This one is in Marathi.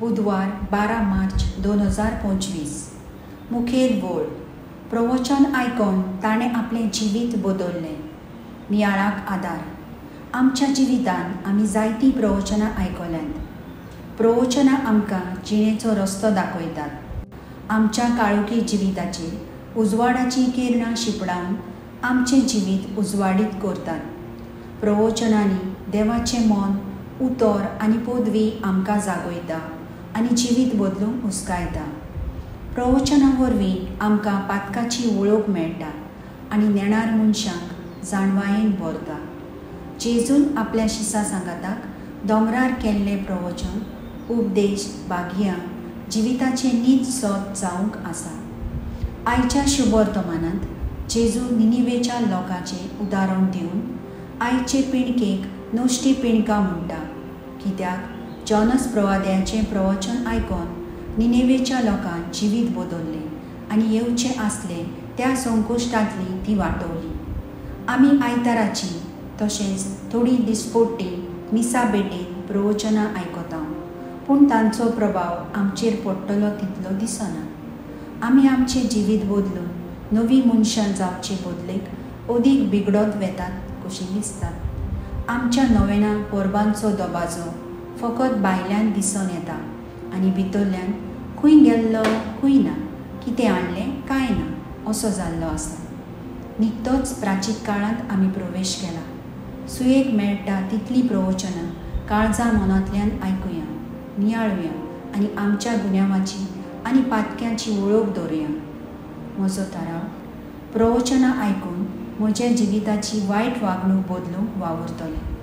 बुधवार 12 मार्च 2025. मुखेल बोल. प्रवचन आयकून ताणें आपलें जिवीत बदललें. नियाळाक आदार. आमच्या जिवितांत आमी जायतीं प्रवचनां आयकल्यांत. प्रवचनां आमकां जिणेचो रस्तो दाखयतात. आमच्या काळोखी जिविताचेर उजवाडाची किरणां शिंपडावन आमचें जिवीत उजवाडीत करतात. प्रवचनांनी देवाचें मन, उतर आनी पदवी आमकां जागयता आनी जिवीत बदलूंक हुस्कायता. प्रवचनां वरवीं आमकां पातकाची वळख मेळटा आनी नेणार मनशांक जाणवायेन भरता. जेजून आपल्या शिसा सांगाताक दोंगरार केल्लें प्रवचन, उपदेश भाग्यां जिविताचें नीज सोद जावंक आसा. आयच्या शुभ वर्तमानांत जेजू निनिवेच्या लोकांचें उदाहरण दिवन आयचे पिणकेक नश्टी पिणकां म्हणटा, कित्याक जोनस प्रवाद्याचें प्रवचन आयकून निनेवेच्या लोकांन जिवीत बदललें आनी येवचें आसलें त्या संकुश्टांतली ती वाटवली. आमी आयताराची तशेंच थोडीं दिसपट्टी मिसा बेटीन प्रवचनां आयकता, पूण तांचो प्रभाव आमचेर पडटलो तितलो दिसना. आमी आमचें जिवीत बदलून नवीं मनशां जावचे बदलेक अदीक बिगडत वेतात कशीं दिसता. आमच्या नवेना परबांचो दबाजो फकत भायल्यान दिसून येता आनी भितरल्यान खंय गेल्लो खंय ना, कितें हाडलें काय ना असो जाल्लो आसा. निकतोच प्राचीन काळांत आमी प्रवेश केला. सुयेग मेळटा तितलीं प्रवचनां काळजां मनांतल्यान आयकुया, नियाळुया आनी आमच्या गुन्यांवाची आनी पातक्यांची वळख दवरुया. म्हजो थाराव. प्रवचनां आयकून म्हज्या जिविताची वायट वागणूक बदलूंक वावुरतलें.